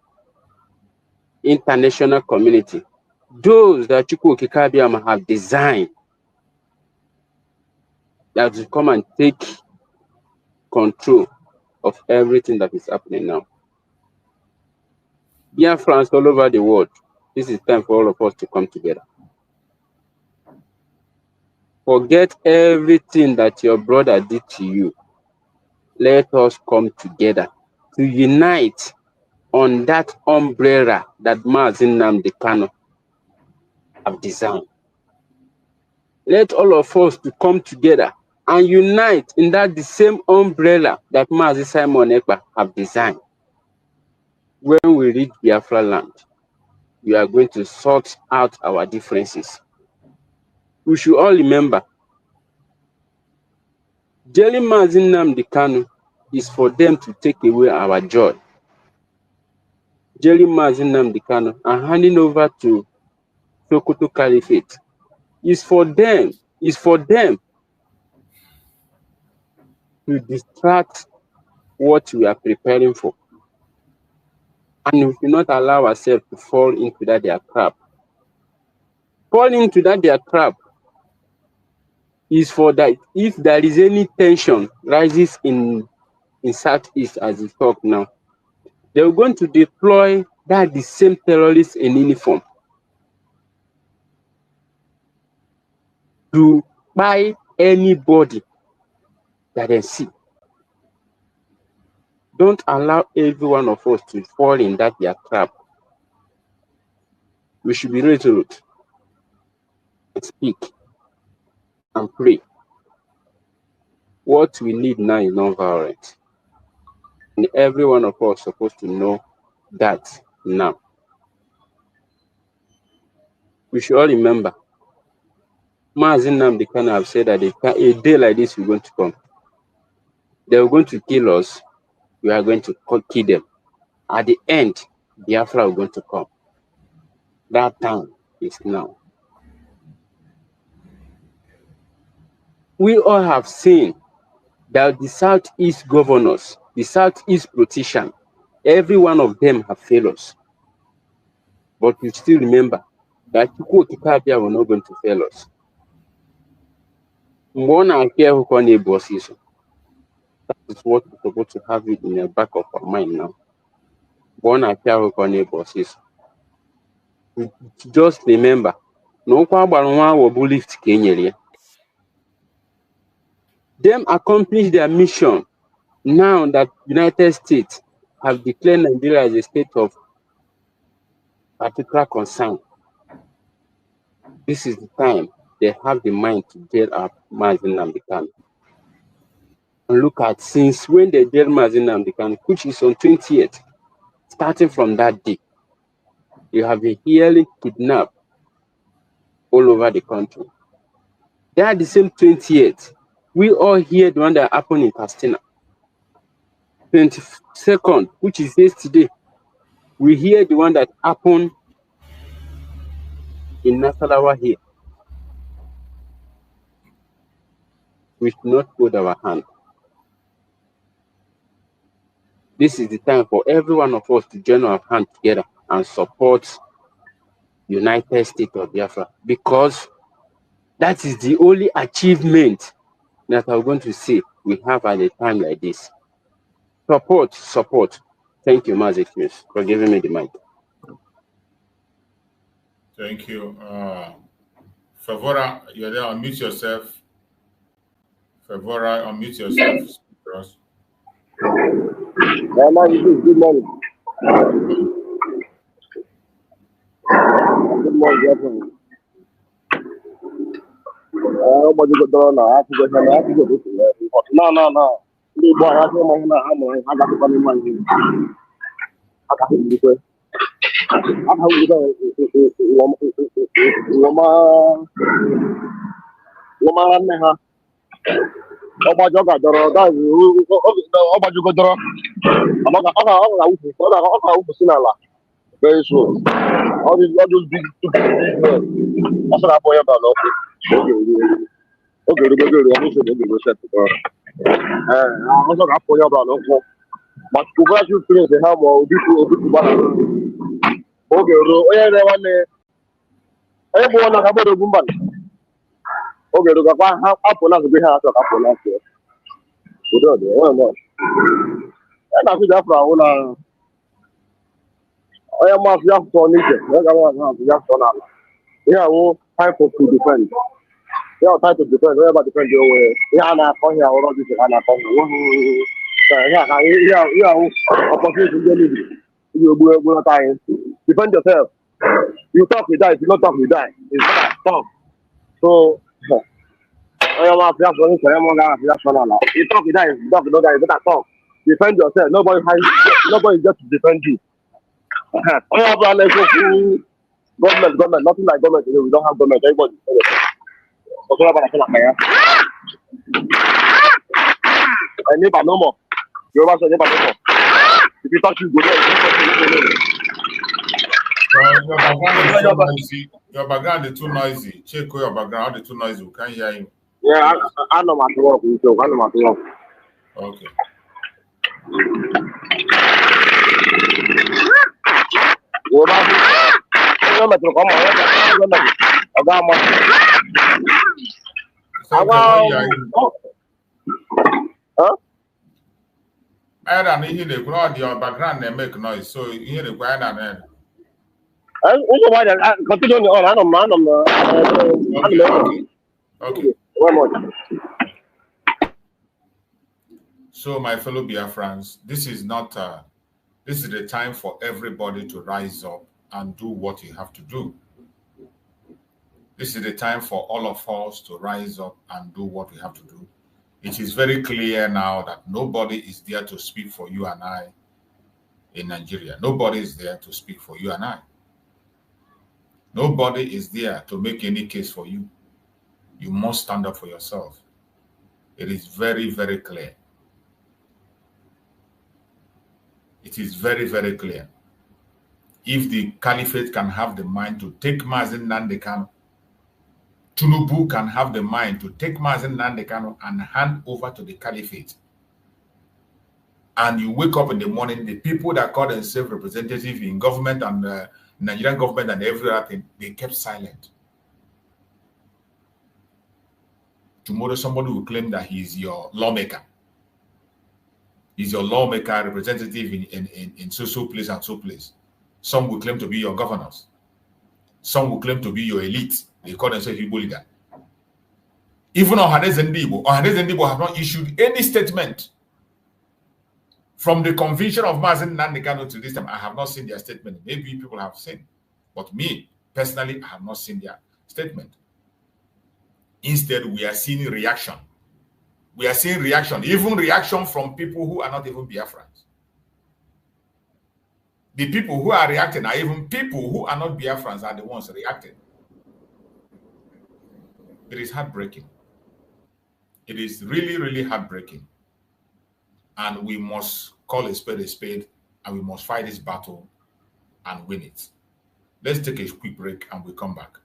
international community, those that Chukwu Okike have designed, that will come and take control of everything that is happening now. Biafrans all over the world, this is time for all of us to come together. Forget everything that your brother did to you. Let us come together to unite on that umbrella that Mazi Nnamdi Kanu have designed. Let all of us to come together and unite in that the same umbrella that Mazi Simon Ekpa have designed. When we reach Biafra land, we are going to sort out our differences. We should all remember, jailing Mazi Nnamdi Kanu is for them to take away our joy. Jailing Mazi Nnamdi Kanu and handing over to Sokoto Caliphate is for them to distract what we are preparing for. And we should not allow ourselves to fall into that their trap. Fall into that their trap is for that if there is any tension rises in Southeast as we talk now, they're going to deploy That the same terrorists in uniform to buy anybody that they see. Don't allow every one of us to fall in that their trap. We should be resolute and speak and pray. What we need now is non-violence. And every one of us is supposed to know that now. We should all remember, Mazi Nnamdi Kanu have said that a day like this is going to come. They are going to kill us. We are going to kill them. At the end, Biafra are going to come. That time is now. We all have seen that the Southeast governors, the Southeast politicians, every one of them have failed us. But we still remember that Chukwuokike were not going to fail us. That is what we're supposed to have it in the back of our mind now. Just remember, no will lift Kenya. Them accomplish their mission now that United States have declared Nigeria as a state of particular concern. This is the time they have the mind to jail up Mazi Nnamdi Kanu. And look at, since when they jailed Mazi Nnamdi Kanu, which is on 20th, starting from that day, you have been hearing kidnapped all over the country. They are the same 20th. We all hear the one that happened in Castina. 22nd, which is yesterday, we hear the one that happened in Nasarawa here. We should not hold our hand. This is the time for every one of us to join our hand together and support United States of Biafra, because that is the only achievement that I'm going to say we have at a time like this. Support. Thank you, Mazi, for giving me the mic. Thank you. Favora, you're there. Unmute yourself. Favora, unmute yourself. Good morning. Good morning, everyone. Nobody got done now. I have to go. No. The boy, I say, I got to come in money. I got to do it. I have to go. Woman, ọba jọga dọrọ ọba jugo dọrọ ọka ụkwụ si n'ala very soon all those big ọsọ na-abụ ya ba n'ọkụ oge erugogoro ọmụ so oge go set dọrọ ọsọ ga-apụ ya ba n'ọkụ ma congratulate experience ha ma obi gbara oge ruo onye na nwanne onye bụ nwana ka gbara ogwu mba oge erugakwa ha apụ na azụgbe ha atọ ka apụ na afọ udo dị onwe ya na-afụ Biafra ahụ na onye maazị ya fụtọ n'ije onye gara maazị ya fụtọ n'ala ihe ahụ time to defend ihe ahụ time to defend onye ba defend onwe ihe a na-akọ ihe ahụ ọrụ dị ha na-akọ ihe ahụ opportunity ndị niile iji ogbu nata anyị defend yourself. You talk we die, if you don't talk we die. It's better talk. So you talk we die, if you talk we don't die, you better talk. Defend yourself. Nobody is just to defend you. Government, nothing like government. We don't have government. Everybody. I never no more. You ever say never no more. If you touch you, go there. Your background is too noisy. Check your background. It's too noisy. We can't hear you. Yeah, I know my work. I know my work. Okay. I don't hear the crowd, your background, they make noise. So you hear the quiet and then. Also, why that? Continue on. I don't mind. Okay. One more. So, my fellow Biafrans, this is not. This is the time for everybody to rise up and do what you have to do. This is the time for all of us to rise up and do what we have to do. It is very clear now that nobody is there to speak for you and I in Nigeria. Nobody is there to speak for you and I. Nobody is there to make any case for you. You must stand up for yourself. It is very, very clear. It is very, very clear. If the Caliphate can have the mind to take Mazi Nnamdi Kanu, Tinubu can have the mind to take Mazi Nnamdi Kanu and hand over to the Caliphate. And you wake up in the morning, the people that call themselves representatives in government and Nigerian government and every other thing, they kept silent. Tomorrow somebody will claim that he is your lawmaker. He's your lawmaker, representative in so place and so place. Some will claim to be your governors. Some will claim to be your elite. They call themselves Igbo leader. Even Ohanaeze Ndigbo have not issued any statement. From the conviction of Mazi Nnamdi Kanu to this time, I have not seen their statement. Maybe people have seen. But me, personally, I have not seen their statement. Instead, we are seeing reaction. We are seeing reaction, even reaction from people who are not even Biafrans. The people who are reacting are even people who are not Biafrans are the ones reacting. It is heartbreaking. It is really, really heartbreaking. And we must call a spade, and we must fight this battle and win it. Let's take a quick break and we'll come back.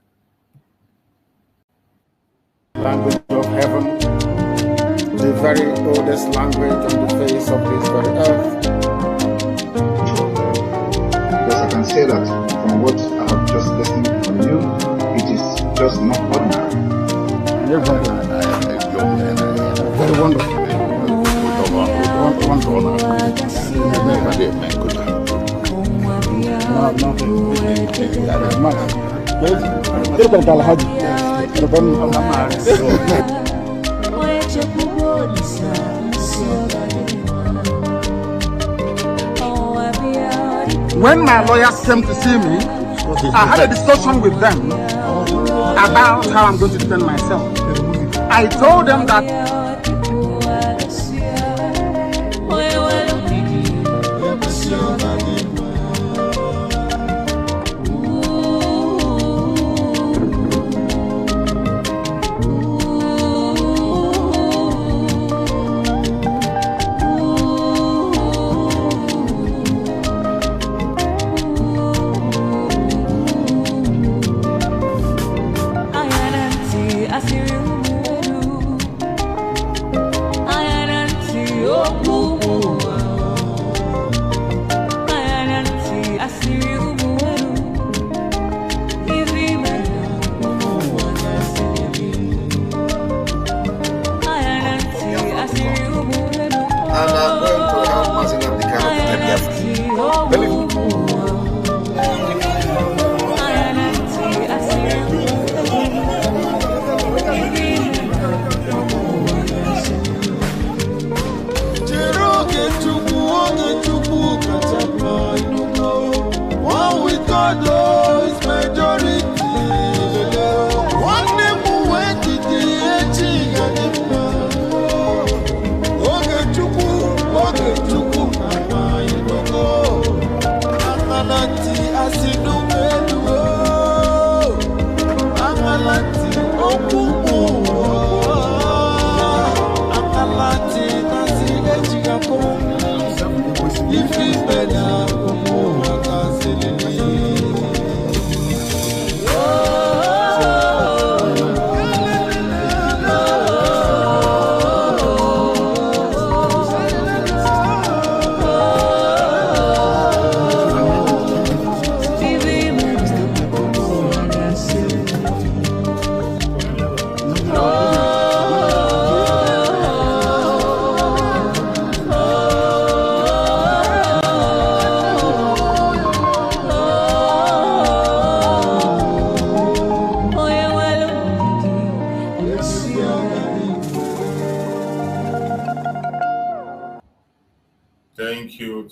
Language of heaven, the very oldest language on the face of this very earth. Because I can say that from what I have just listened from you, it is just not ordinary. Very wonderful. When my lawyers came to see me, I had a discussion with them about how I'm going to defend myself. I told them that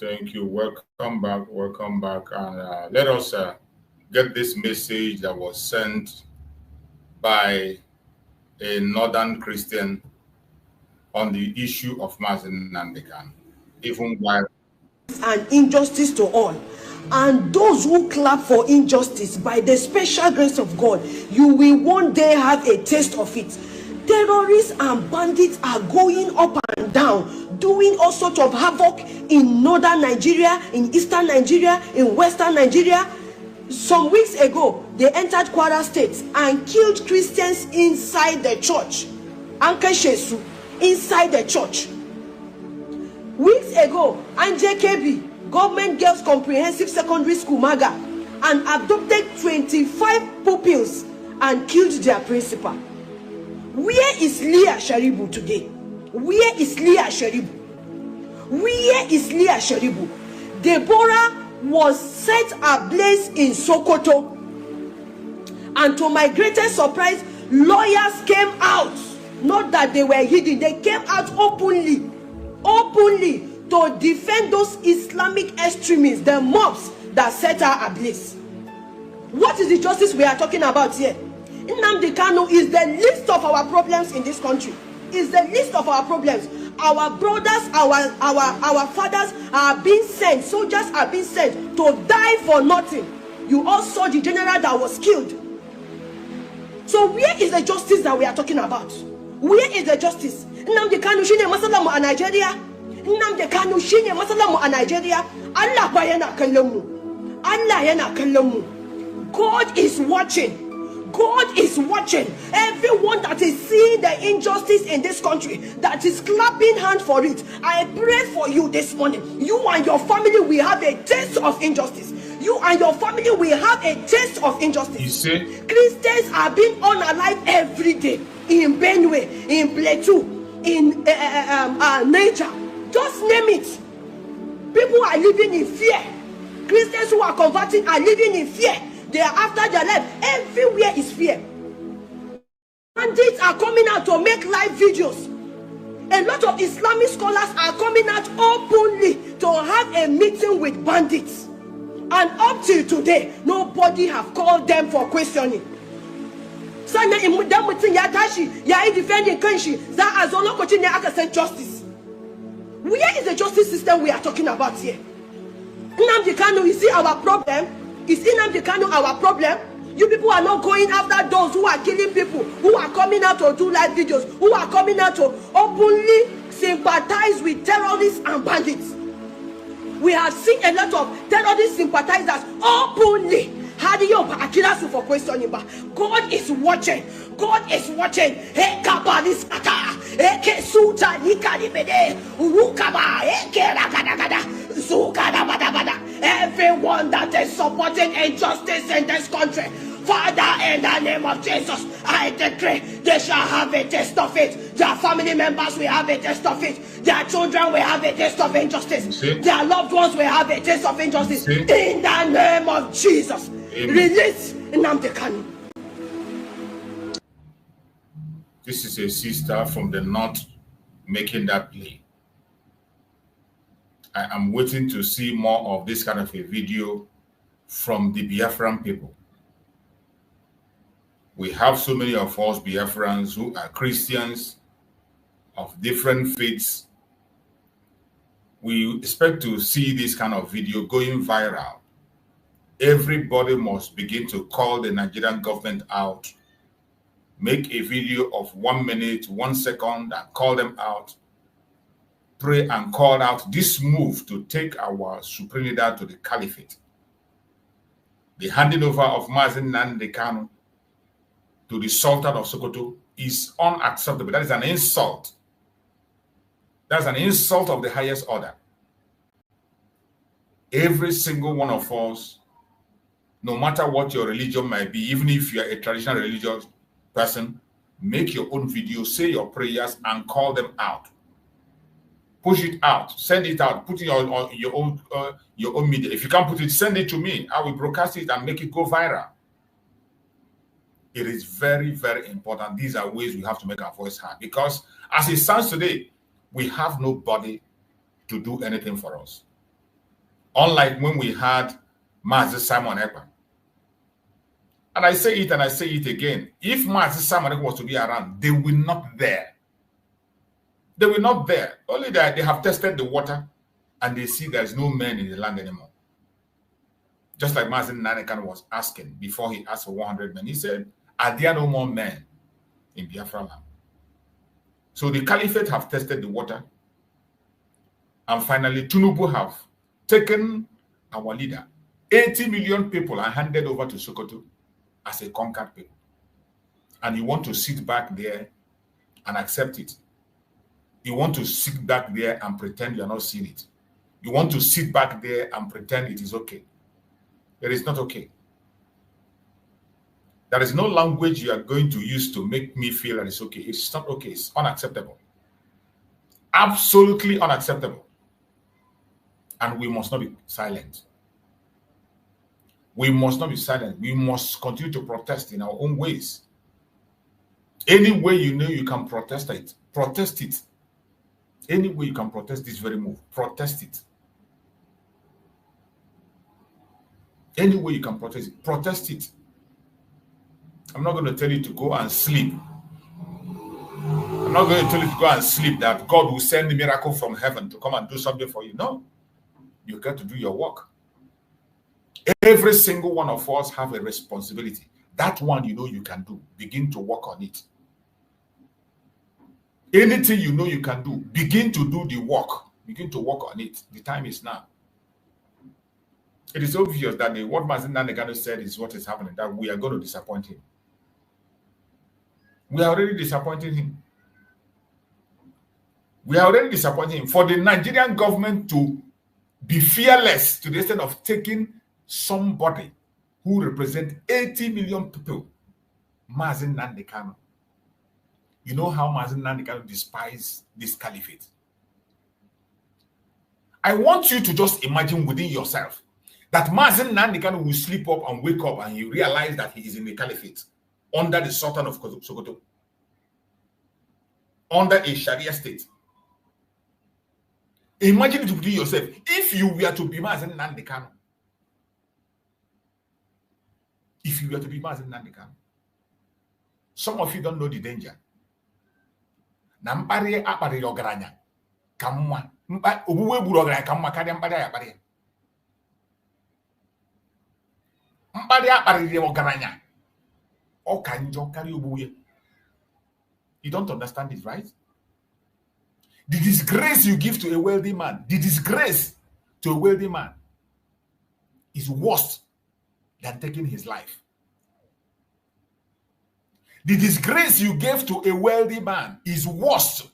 Thank you. Welcome back, and let us get this message that was sent by a northern Christian on the issue of Mazi Nnamdi Kanu, even while and injustice to all. And those who clap for injustice, by the special grace of God, you will one day have a taste of it. Terrorists and bandits are going up and down, doing all sorts of havoc in northern Nigeria, in eastern Nigeria, in western Nigeria. Some weeks ago, they entered Kwara State and killed Christians inside the church. Anke Shesu, inside the church. Weeks ago, NJKB, Government Girls Comprehensive Secondary School, Maga, and abducted 25 pupils and killed their principal. Where is Leah Sharibu today? Where is Leah Sharibu? Where is Leah Sharibu? Deborah was set ablaze in Sokoto. And to my greatest surprise, lawyers came out. Not that they were hidden, they came out openly to defend those Islamic extremists, the mobs that set her ablaze. What is the justice we are talking about here? Nnamdi Kanu is the least of our problems in this country. Is the least of our problems. Our brothers, our fathers are being sent, soldiers are being sent to die for nothing. You all saw the general that was killed. So where is the justice that we are talking about? Where is the justice? Nnamdi Kanu shine masalamu a Nigeria. Nnamdi Kanu shine masalamu a Nigeria. Allah ba yana kallon mu. Allah yana kallon mu. God is watching. God is watching. Everyone that is seeing the injustice in this country, that is clapping hands for it, I pray for you this morning. You and your family will have a taste of injustice. You and your family will have a taste of injustice. You see, Christians are being unalive every day in Benue, in Plateau, in Niger. Just name it. People are living in fear. Christians who are converting are living in fear. They are after their life. Everywhere is fear. Bandits are coming out to make live videos. A lot of Islamic scholars are coming out openly to have a meeting with bandits. And up till today, nobody have called them for questioning. Sana imudan mutum ya tashi ya yi defending kanshi za a zo lokacin ne aka san justice. Where is the justice system we are talking about here? Nnamdi Kanu, you see our problem? Is Nnamdi Kanu our problem? You people are not going after those who are killing people, who are coming out to do live videos, who are coming out to openly sympathize with terrorists and bandits. We have seen a lot of terrorist sympathizers openly. For questioning, but God is watching. God is watching. Everyone that is supporting injustice in this country, Father, in the name of Jesus, I decree they shall have a taste of it. Their family members will have a taste of it. Their children will have a taste of injustice. Their loved ones will have a taste of injustice. In the name of Jesus, amen. Release Nnamdi Kanu. This is a sister from the north making that plea. I am waiting to see more of this kind of a video from the Biafran people. We have so many of us Biafrans who are Christians of different faiths. We expect to see this kind of video going viral. Everybody must begin to call the Nigerian government out. Make a video of 1 minute, 1 second, and call them out. Pray and call out this move to take our supreme leader to the Caliphate. The handing over of Mazi Nnamdi Kanu to the Sultan of Sokoto is unacceptable. That is an insult. That's an insult of the highest order. Every single one of us, no matter what your religion might be, even if you are a traditional religious person, make your own video, say your prayers, and call them out. Push it out, send it out, put it on your own media. If you can't put it, send it to me. I will broadcast it and make it go viral. It is very, very important. These are ways we have to make our voice heard, because as it stands today, we have nobody to do anything for us. Unlike when we had Mazi Simon Ekpa. And I say it and I say it again. If Mazi Simon Ekpa was to be around, they will not there. They will not there. Only that they have tested the water and they see there's no men in the land anymore. Just like Mazi Nnamdi Kanu was asking before he asked for 100 men. He said, are there no more men in Biafra land? So the Caliphate have tested the water. And finally, Tinubu have taken our leader. 80 million people are handed over to Sokoto as a conquered people. And you want to sit back there and accept it. You want to sit back there and pretend you're not seeing it. You want to sit back there and pretend it is okay. It is not okay. There is no language you are going to use to make me feel that it's okay. It's not okay. It's unacceptable. Absolutely unacceptable. And we must not be silent. We must not be silent. We must continue to protest in our own ways. Any way you know you can protest it, protest it. Any way you can protest this very move, protest it. Any way you can protest it, protest it. I'm not going to tell you to go and sleep. I'm not going to tell you to go and sleep that God will send a miracle from heaven to come and do something for you. No. You got to do your work. Every single one of us have a responsibility. That one you know you can do. Begin to work on it. Anything you know you can do, begin to do the work. Begin to work on it. The time is now. It is obvious that what Mazi Nnamdi Kanu said is what is happening, that we are going to disappoint him. We are already disappointing him. We are already disappointing him. For the Nigerian government to be fearless to the extent of taking somebody who represents 80 million people, Mazi Nnamdi Kanu. You know how Mazi Nnamdi Kanu despises this caliphate. I want you to just imagine within yourself that Mazi Nnamdi Kanu will sleep up and wake up and he realize that he is in the caliphate under the Sultan of Sokoto, under a Sharia state. Imagine it within yourself. If you were to be Mazi Nnamdi Kanu, if you were to be Mazi Nnamdi Kanu, some of you don't know the danger. Na mpari akpari ogaranya kamwa mpa obuwe buru ogaranya kamwa karia mpari akpari mpari akpari ogaranya o kanjo kari obuwe. You don't understand this, right? The disgrace you give to a wealthy man, the disgrace to a wealthy man is worse than taking his life. The disgrace you gave to a wealthy man is worse